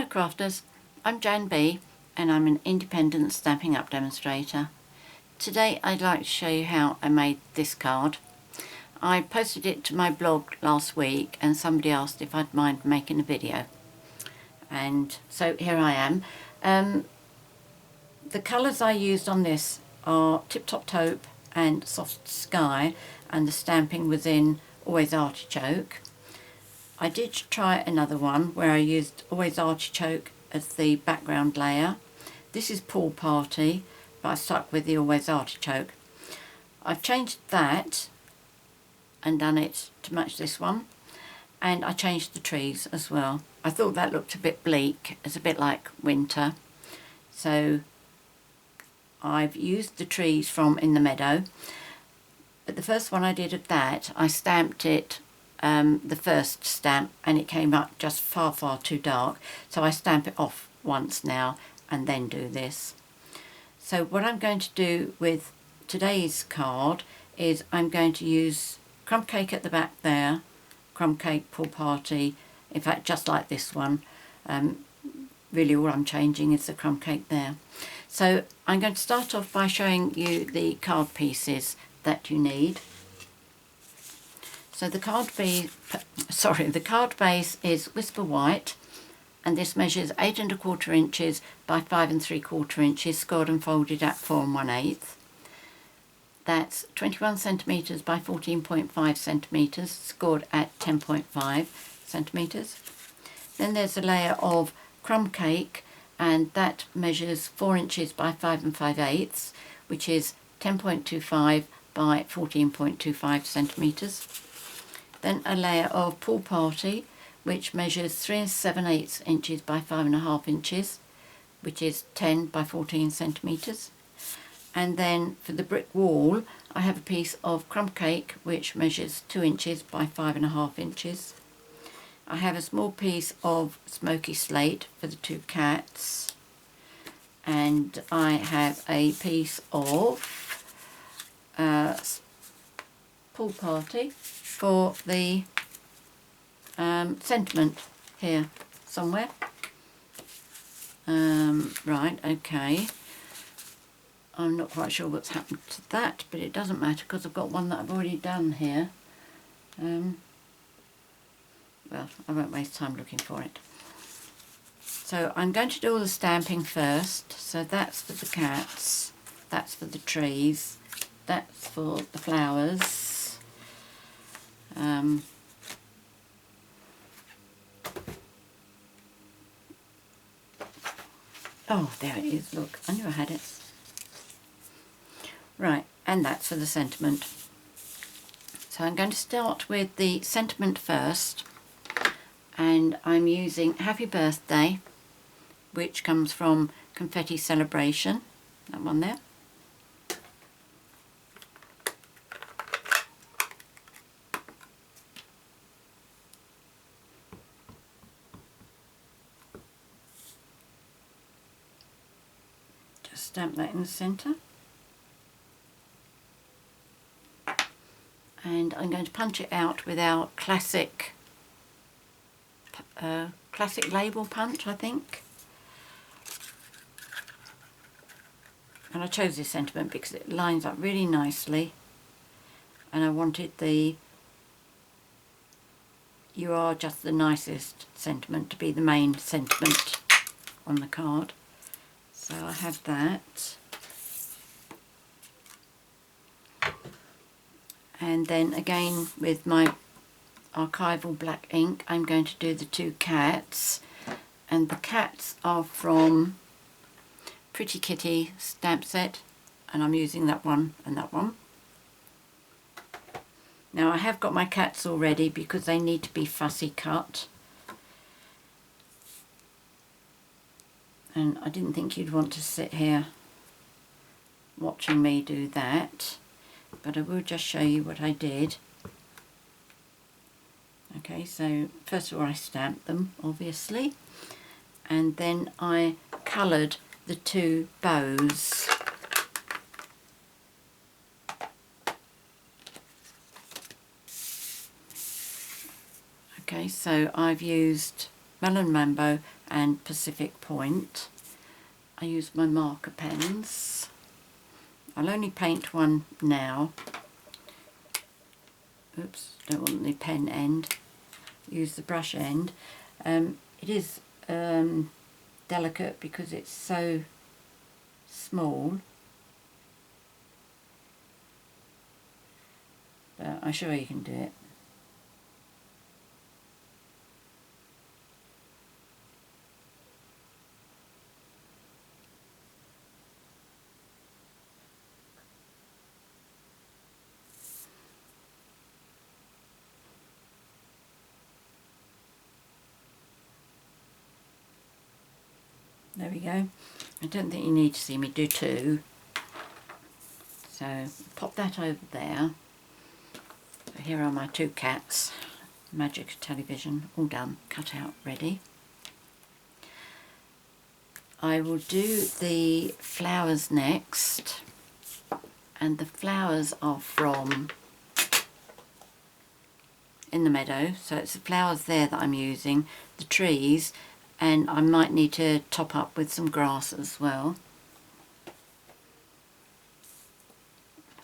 crafters, I'm JanB and I'm an independent Stampin' Up demonstrator. Today I'd like to show you how I made this card. I posted it to my blog last week and somebody asked if I'd mind making a video. And so here I am. The colours I used on this are Tip Top Taupe and Soft Sky, and the stamping was in Always Artichoke. I did try another one where I used Always Artichoke as the background layer. This is Pool Party, but I stuck with the Always Artichoke. I've changed that and done it to match this one, and I changed the trees as well. I thought that looked a bit bleak, it's a bit like winter, so I've used the trees from In the Meadow. But the first one I did of that, I stamped it the first stamp and it came up just far too dark, so I stamp it off once now and then do this. So what I'm going to do with today's card is I'm going to use Crumb Cake at the back there, Crumb Cake Pool Party, in fact just like this one. Really all I'm changing is the crumb cake there. So I'm going to start off by showing you the card pieces that you need. So the card base is Whisper White, and this measures 8 1/4 inches by 5 3/4 inches, scored and folded at 4 1/8. That's 21 centimetres by 14.5 centimetres, scored at 10.5 centimetres. Then there's a layer of crumb cake, and that measures 4 inches by 5 5/8, which is 10.25 by 14.25 centimetres. Then a layer of Pool Party, which measures 3 7/8 inches by 5 1/2 inches, which is 10 by 14 centimetres. And then for the brick wall, I have a piece of crumb cake, which measures 2 inches by 5 1/2 inches. I have a small piece of Smokey Slate for the two cats, and I have a piece of Pool Party for the sentiment here somewhere. Right, okay. I'm not quite sure what's happened to that, but it doesn't matter because I've got one that I've already done here. Well, I won't waste time looking for it. So I'm going to do all the stamping first. So that's for the cats, that's for the trees, that's for the flowers. Oh, there it is, look, I knew I had it. Right, and that's for the sentiment. So I'm going to start with the sentiment first, and I'm using Happy Birthday, which comes from Confetti Celebration, that one there. Just stamp that in the centre. And I'm going to punch it out with our classic label punch, I think. And I chose this sentiment because it lines up really nicely, and I wanted the "You are just the nicest" sentiment to be the main sentiment on the card. So I have that. And then again with my Archival black ink, I'm going to do the two cats, and the cats are from Pretty Kitty stamp set, and I'm using that one and that one. Now I have got my cats already because they need to be fussy cut, and I didn't think you'd want to sit here watching me do that, but I will just show you what I did. Okay, so first of all I stamped them, obviously, and then I coloured the two bows. Okay, so I've used Melon, Mambo and Pacific Point. I use my marker pens. I'll only paint one now. Oops, don't want the pen end. Use the brush end. It is delicate because it's so small. But I'm sure you can do it. There we go. I don't think you need to see me do two. So pop that over there. So here are my two cats. Magic television, all done, cut out, ready. I will do the flowers next. And the flowers are from In the Meadow. So it's the flowers there that I'm using, the trees. And I might need to top up with some grass as well.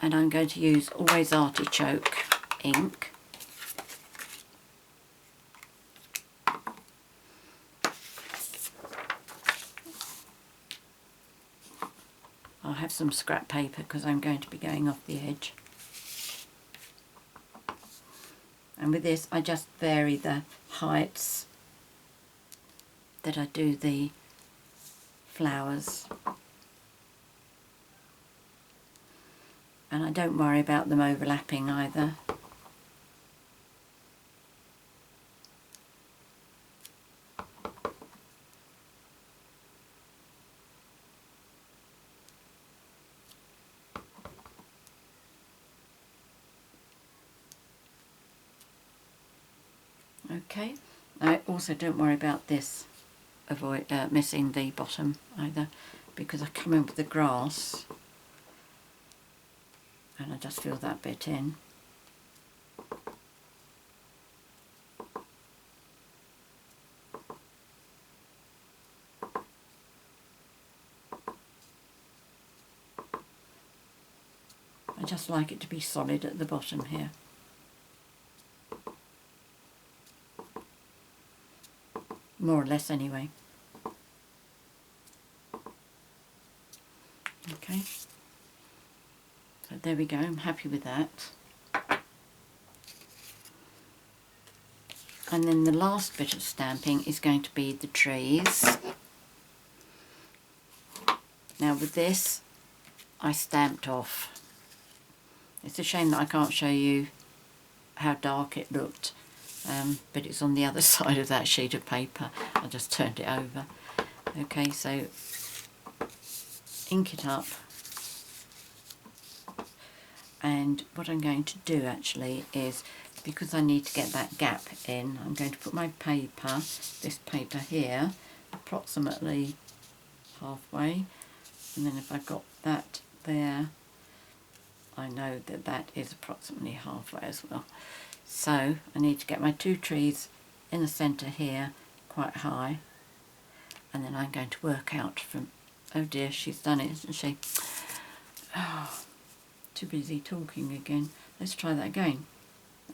And I'm going to use Always Artichoke ink. I'll have some scrap paper because I'm going to be going off the edge. And with this I just vary the heights that I do the flowers, and I don't worry about them overlapping either. Okay, I also don't worry about this missing the bottom either, because I come in with the grass and I just fill that bit in. I just like it to be solid at the bottom here. More or less anyway. Okay, so there we go, I'm happy with that. And then the last bit of stamping is going to be the trees. Now with this I stamped off. It's a shame that I can't show you how dark it looked, but it's on the other side of that sheet of paper. I just turned it over. Okay, so ink it up, and what I'm going to do actually is, because I need to get that gap in, I'm going to put my paper, this paper here, approximately halfway, and then if I've got that there, I know that that is approximately halfway as well. So I need to get my two trees in the centre here quite high, and then I'm going to work out from, oh dear, she's done it, isn't she? Oh, too busy talking again. Let's try that again.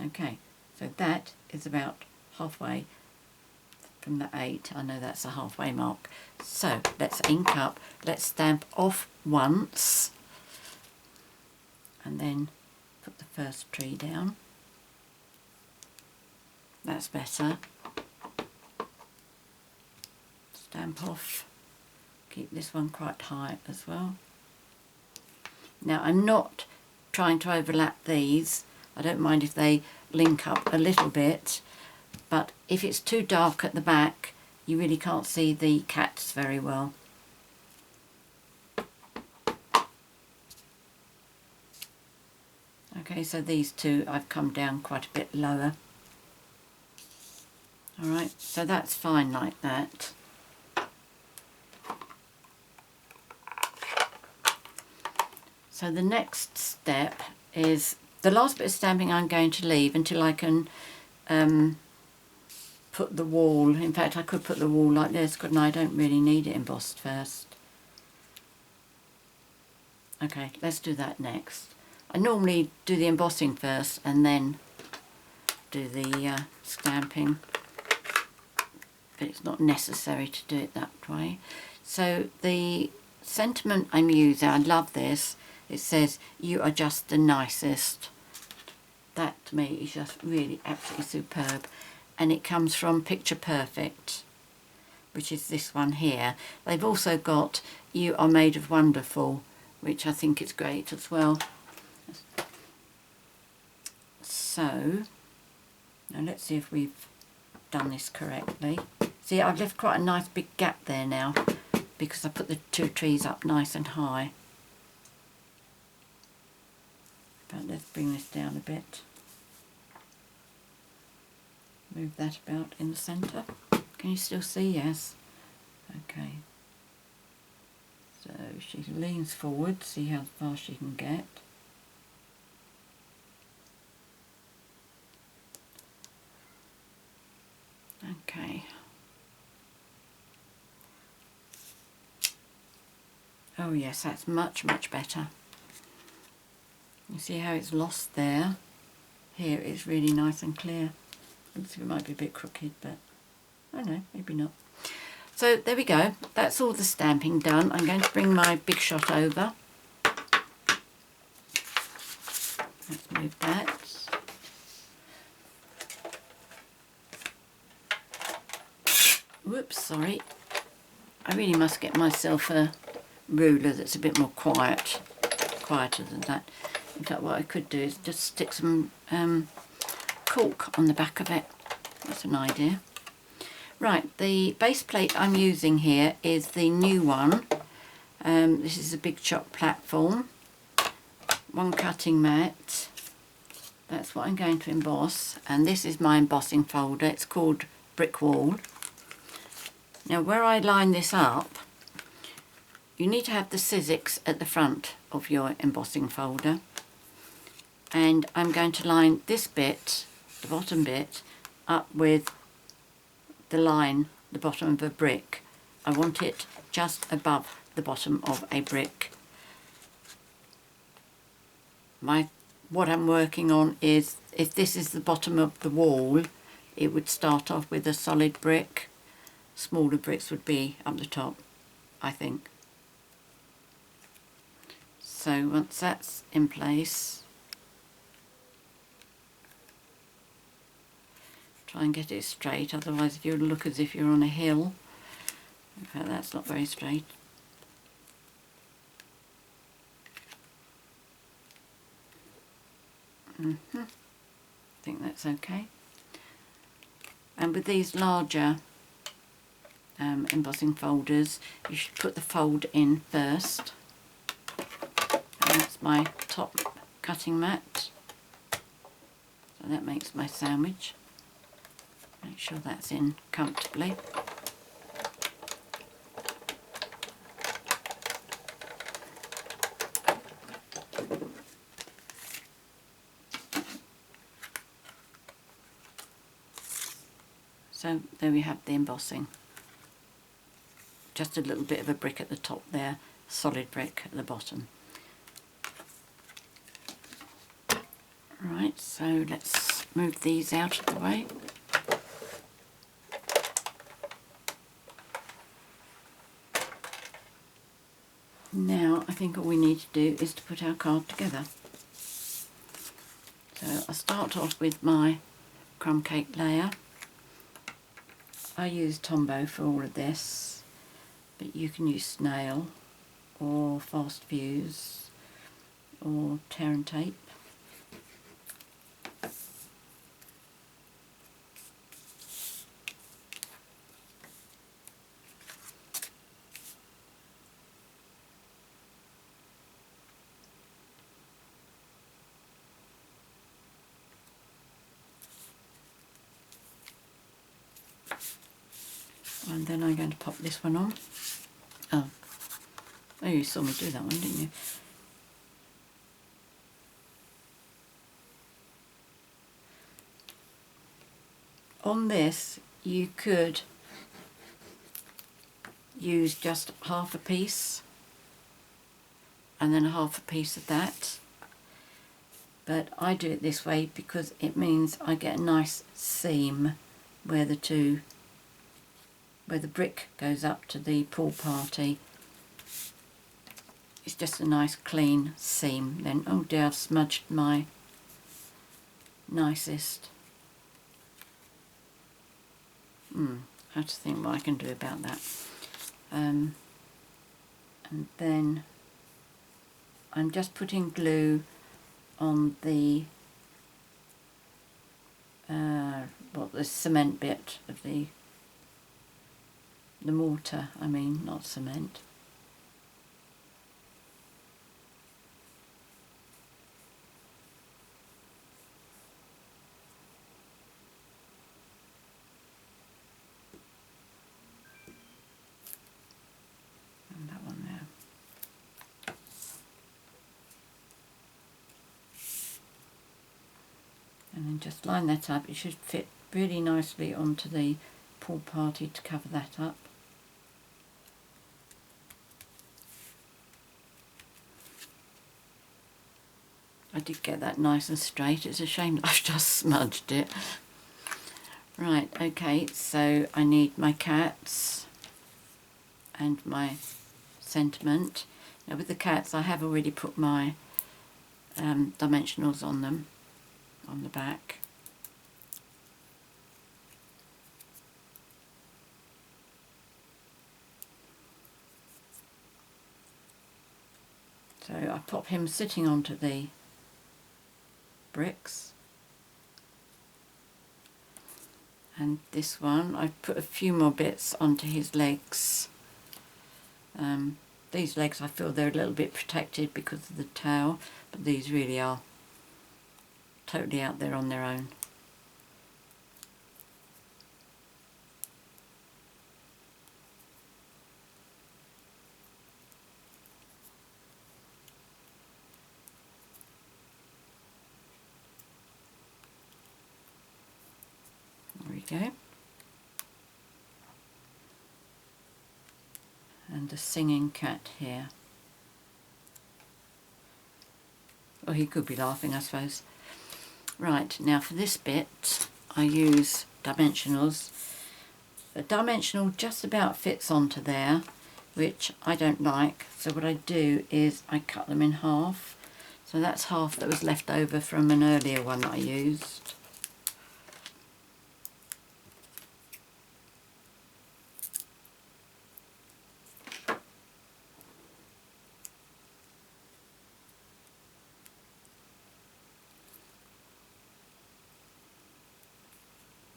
Okay, so that is about halfway from the 8. I know that's a halfway mark. So let's ink up, let's stamp off once, and then put the first tree down. That's better. Stamp off. Keep this one quite high as well. Now I'm not trying to overlap these. I don't mind if they link up a little bit, but if it's too dark at the back you really can't see the cats very well. Okay, so these two I've come down quite a bit lower. Alright, so that's fine like that. So the next step is the last bit of stamping I'm going to leave until I can put the wall, in fact I could put the wall like this, couldn't I? I don't really need it embossed first. Okay, let's do that next. I normally do the embossing first and then do the stamping, but it's not necessary to do it that way. So the sentiment I'm using, I love this, it says, "You are just the nicest." That to me is just really absolutely superb, and it comes from Picture Perfect, which is this one here. They've also got "You are made of wonderful," which I think is great as well. So now let's see if we've done this correctly. See, I've left quite a nice big gap there now because I put the two trees up nice and high. But let's bring this down a bit. Move that about in the centre. Can you still see? Yes. Okay. So she leans forward, see how far she can get. Okay. Oh yes, that's much, much better. You see how it's lost there? Here it's really nice and clear. Looks like it might be a bit crooked, but I don't know, maybe not. So there we go, that's all the stamping done. I'm going to bring my Big Shot over. Let's move that. Whoops, sorry. I really must get myself a ruler that's a bit more quieter than that. In fact, what I could do is just stick some cork on the back of it. That's an idea. Right, the base plate I'm using here is the new one. This is a Big Shot platform. One cutting mat. That's what I'm going to emboss. And this is my embossing folder. It's called Brick Wall. Now, where I line this up, you need to have the Sizzix at the front of your embossing folder. And I'm going to line this bit, the bottom bit, up with the line, the bottom of a brick. I want it just above the bottom of a brick. What I'm working on is, if this is the bottom of the wall, it would start off with a solid brick. Smaller bricks would be up the top, I think. So once that's in place, try and get it straight, otherwise you'll look as if you're on a hill. In fact, that's not very straight. I think that's okay. And with these larger embossing folders, you should put the fold in first. And that's my top cutting mat. So that makes my sandwich. Make sure that's in comfortably. So there we have the embossing. Just a little bit of a brick at the top there, solid brick at the bottom. Right, so let's move these out of the way. Now I think all we need to do is to put our card together. So I'll start off with my crumb cake layer. I use Tombow for all of this, but you can use snail or fast fuse or tear and tape. And then I'm going to pop this one on. Oh, you saw me do that one, didn't you? On this, you could use just half a piece and then half a piece of that, but I do it this way because it means I get a nice seam where the brick goes up to the pool party. It's just a nice clean seam. Then, oh dear, I've smudged my nicest. I have to think what I can do about that. And then I'm just putting glue on the the cement bit of the mortar, I mean, not cement. And that one there. And then just line that up. It should fit really nicely onto the pool party to cover that up. I did get that nice and straight. It's a shame that I've just smudged it. Right, okay, so I need my cats and my sentiment. Now with the cats I have already put my dimensionals on them, on the back. So I pop him sitting onto the bricks, and this one I've put a few more bits onto his legs. These legs I feel they're a little bit protected because of the towel, but these really are totally out there on their own. There we go. And a singing cat here. Well, he could be laughing, I suppose. Right, now for this bit I use dimensionals. A dimensional just about fits onto there, which I don't like, so what I do is I cut them in half. So that's half that was left over from an earlier one that I used.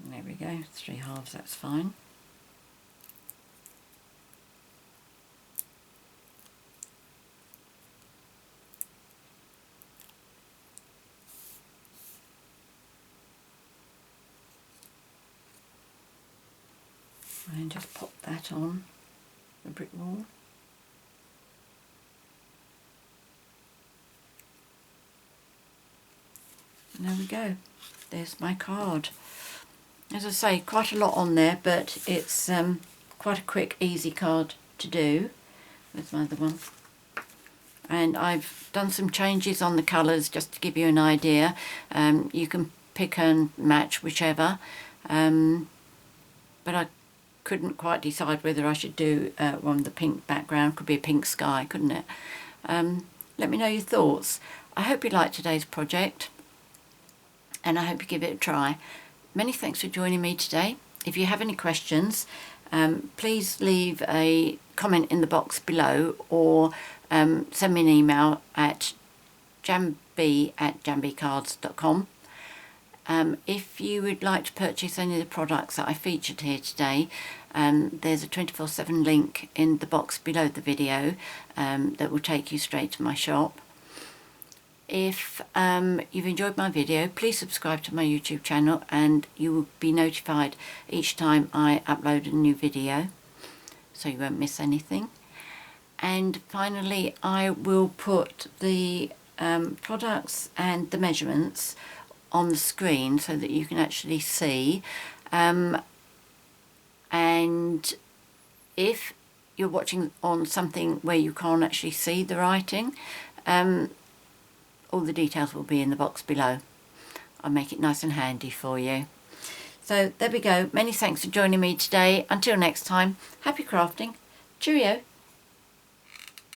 There we go, 3 halves, that's fine. And just pop that on the brick wall. And there we go, there's my card. As I say, quite a lot on there, but it's quite a quick, easy card to do. There's my other one. And I've done some changes on the colours just to give you an idea. You can pick and match whichever, but I couldn't quite decide whether I should do one with the pink background. Could be a pink sky, couldn't it? Let me know your thoughts. I hope you liked today's project, and I hope you give it a try. Many thanks for joining me today. If you have any questions, please leave a comment in the box below, or send me an email at janb@janbcards.com. If you would like to purchase any of the products that I featured here today, there's a 24/7 link in the box below the video that will take you straight to my shop. If you've enjoyed my video, please subscribe to my YouTube channel and you will be notified each time I upload a new video, so you won't miss anything. And finally, I will put the products and the measurements on the screen so that you can actually see. and if you're watching on something where you can't actually see the writing, all the details will be in the box below. I'll make it nice and handy for you. So there we go. Many thanks for joining me today. Until next time, happy crafting. Cheerio.